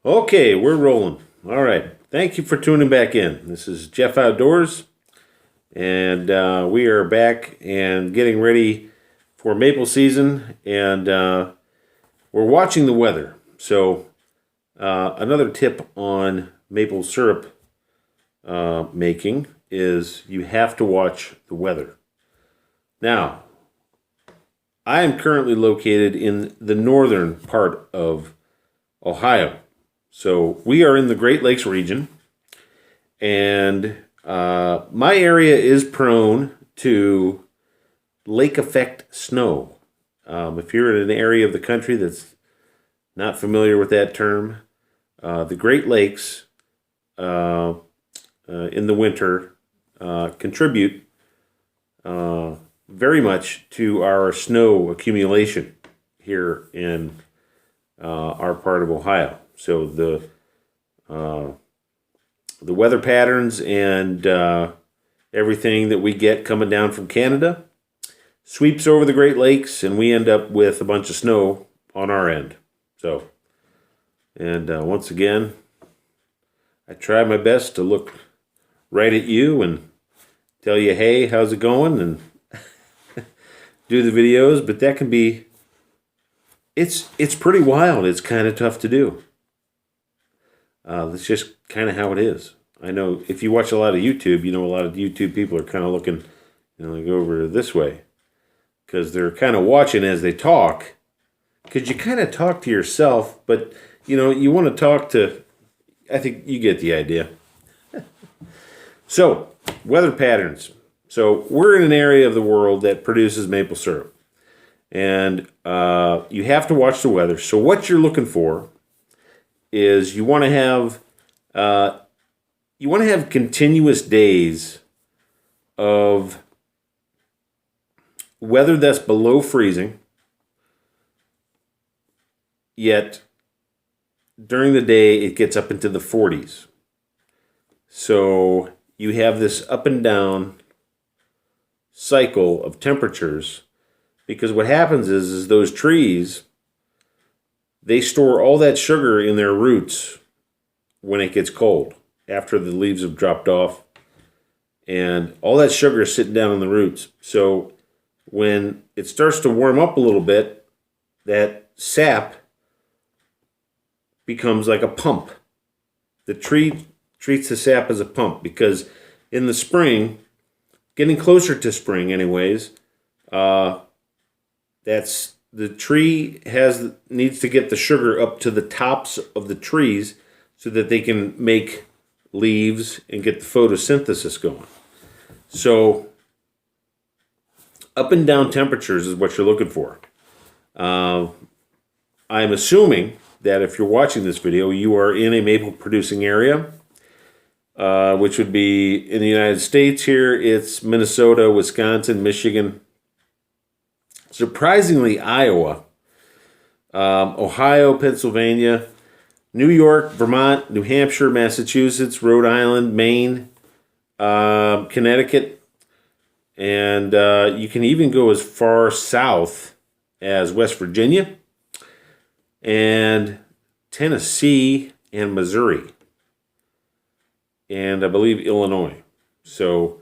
Okay, we're rolling. All right. Thank you for tuning back in. This is Jeff Outdoors, and we are back and getting ready for maple season, and we're watching the weather. So, another tip on maple syrup making is you have to watch the weather. Now, I am currently located in the northern part of Ohio. So we are in the Great Lakes region, and my area is prone to lake effect snow. If you're in an area of the country that's not familiar with that term, the Great Lakes in the winter contribute very much to our snow accumulation here in our part of Ohio. So the weather patterns and everything that we get coming down from Canada sweeps over the Great Lakes, and we end up with a bunch of snow on our end. So, and once again, I try my best to look right at you and tell you, hey, how's it going, and do the videos, but that can be, it's pretty wild. It's kind of tough to do. That's just kind of how it is. I know if you watch a lot of YouTube, you know a lot of YouTube people are kind of looking, like over this way, because they're kind of watching as they talk, because you kind of talk to yourself, but you want to talk to, I think you get the idea. So, weather patterns. So we're in an area of the world that produces maple syrup, and you have to watch the weather. So what you're looking for is you want to have continuous days of weather that's below freezing, yet during the day it gets up into the 40s. So you have this up and down cycle of temperatures, because what happens is those trees, they store all that sugar in their roots when it gets cold, after the leaves have dropped off, and all that sugar is sitting down in the roots. So when it starts to warm up a little bit, that sap becomes like a pump. The tree treats the sap as a pump, because in the spring, getting closer to spring anyways, that's the tree needs to get the sugar up to the tops of the trees so that they can make leaves and get the photosynthesis going. So up and down temperatures is what you're looking for. I'm assuming that if you're watching this video, you are in a maple producing area, which would be in the United States. Here it's Minnesota, Wisconsin, Michigan, surprisingly Iowa, Ohio, Pennsylvania, New York, Vermont, New Hampshire, Massachusetts, Rhode Island, Maine, Connecticut, and you can even go as far south as West Virginia and Tennessee and Missouri, and I believe Illinois. So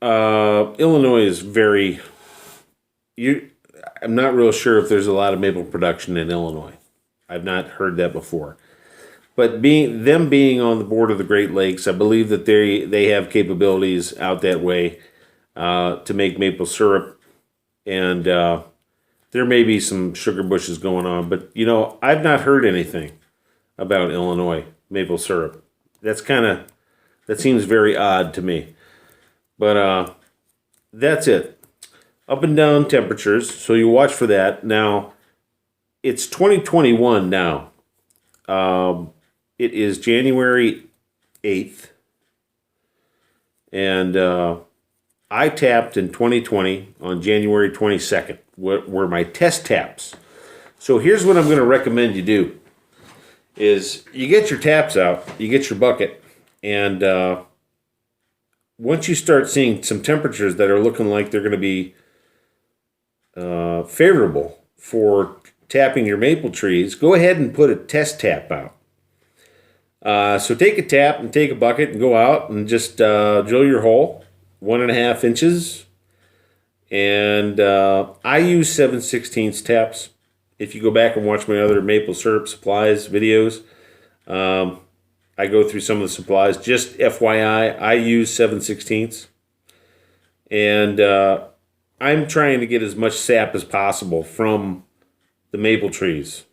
Illinois is very... I'm not real sure if there's a lot of maple production in Illinois. I've not heard that before. But being on the border of the Great Lakes, I believe that they have capabilities out that way to make maple syrup, and there may be some sugar bushes going on. But I've not heard anything about Illinois maple syrup. That seems very odd to me. But that's it. Up and down temperatures, so you watch for that. Now, it's 2021 now. It is January 8th, and I tapped in 2020 on January 22nd, were my test taps. So here's what I'm going to recommend you do, is you get your taps out, you get your bucket, and once you start seeing some temperatures that are looking like they're going to be favorable for tapping your maple trees, go ahead and put a test tap out. So take a tap and take a bucket and go out and just drill your hole 1.5 inches. And I use 7/16 taps. If you go back and watch my other maple syrup supplies videos, I go through some of the supplies. Just FYI, I use 7/16. And I'm trying to get as much sap as possible from the maple trees.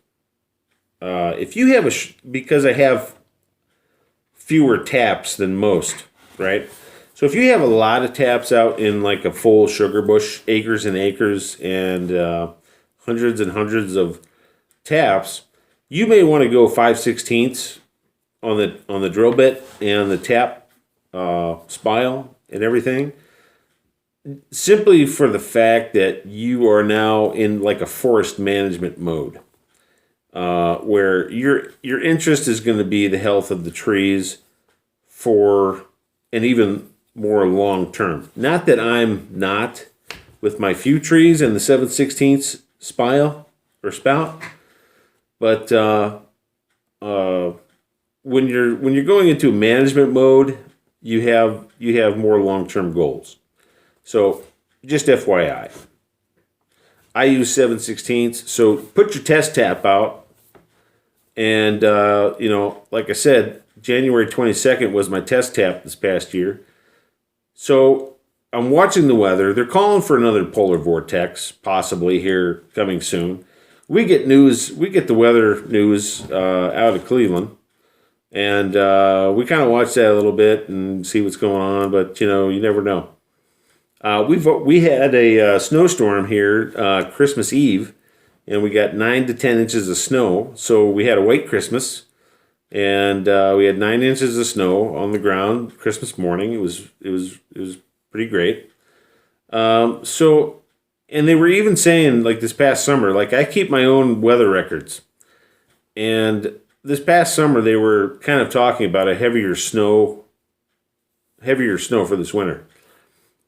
If you have because I have fewer taps than most, right? So if you have a lot of taps out in like a full sugar bush, acres and acres, and hundreds and hundreds of taps, you may want to go 5/16 on the drill bit and the tap spile and everything, simply for the fact that you are now in like a forest management mode, where your interest is going to be the health of the trees for an even more long term. Not that I'm not with my few trees and the 7/16 spile or spout, but when you're going into management mode, you have more long term goals. So just FYI, I use 7/16. So put your test tap out, and like I said, January 22nd was my test tap this past year. So I'm watching the weather. They're calling for another polar vortex, possibly here coming soon. We get the weather news out of Cleveland, and we kind of watch that a little bit and see what's going on. But you never know. We had a snowstorm here Christmas Eve, and we got 9 to 10 inches of snow. So we had a white Christmas. And we had 9 inches of snow on the ground Christmas morning. It was pretty great. And they were even saying, like, this past summer, like, I keep my own weather records, and this past summer they were kind of talking about a heavier snow for this winter,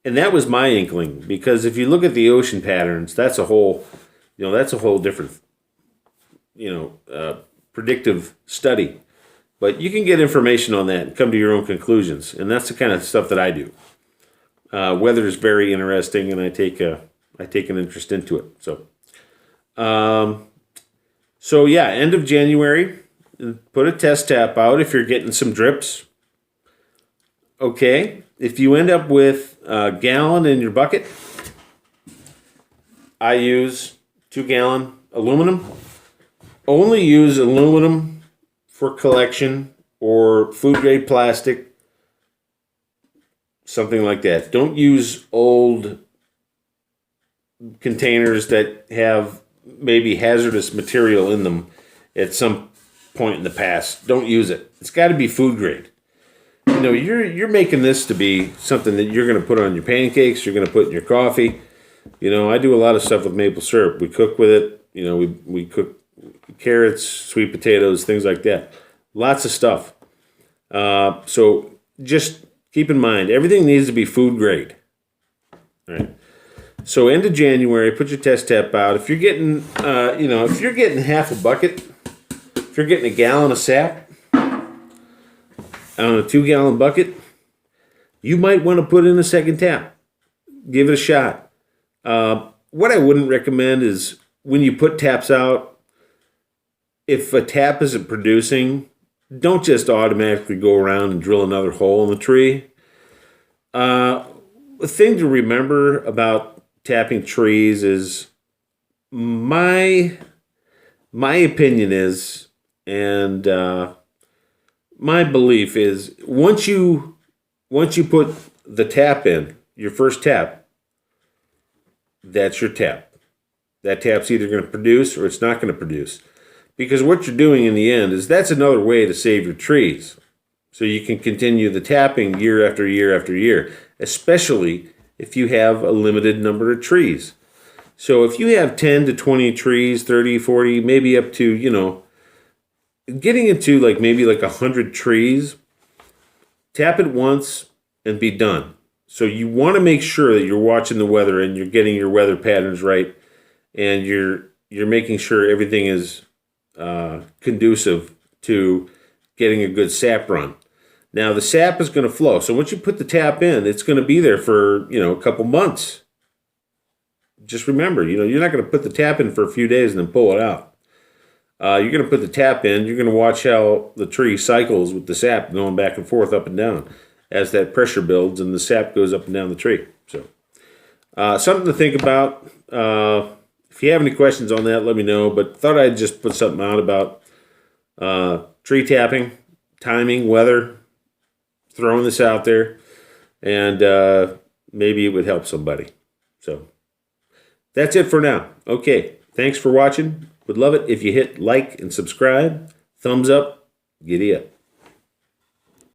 and that was my inkling, because if you look at the ocean patterns, that's a whole different predictive study. But you can get information on that and come to your own conclusions. And that's the kind of stuff that I do. Weather is very interesting, and I take an interest into it. So yeah, end of January, put a test tap out if you're getting some drips. Okay. If you end up with a gallon in your bucket, I use 2-gallon aluminum. Only use aluminum for collection or food grade plastic, something like that. Don't use old containers that have maybe hazardous material in them at some point in the past. Don't use it. It's got to be food grade. You're making this to be something that you're going to put on your pancakes, you're going to put in your coffee. I do a lot of stuff with maple syrup. We cook with it. We cook carrots, sweet potatoes, things like that. Lots of stuff. So just keep in mind, everything needs to be food grade. All right. So end of January, put your test tap out. If you're getting, if you're getting half a bucket, if you're getting a gallon of sap on a 2-gallon bucket, you might want to put in a second tap. Give it a shot. What I wouldn't recommend is when you put taps out, if a tap isn't producing, don't just automatically go around and drill another hole in the tree. The thing to remember about tapping trees is my opinion is, and my belief is, once you put the tap in, your first tap, that's your tap. That tap's either going to produce or it's not going to produce. Because what you're doing in the end is that's another way to save your trees. So you can continue the tapping year after year after year, especially if you have a limited number of trees. So if you have 10 to 20 trees, 30, 40, maybe up to, getting into maybe 100 trees, tap it once and be done. So you want to make sure that you're watching the weather and you're getting your weather patterns right, and you're you're making sure everything is conducive to getting a good sap run. Now the sap is going to flow. So once you put the tap in, it's going to be there for, a couple months. Just remember, you're not going to put the tap in for a few days and then pull it out. You're going to put the tap in. You're going to watch how the tree cycles with the sap going back and forth, up and down, as that pressure builds and the sap goes up and down the tree. So something to think about. If you have any questions on that, let me know. But thought I'd just put something out about tree tapping, timing, weather, throwing this out there, and maybe it would help somebody. So that's it for now. Okay, thanks for watching. Would love it if you hit like and subscribe. Thumbs up. Giddy up.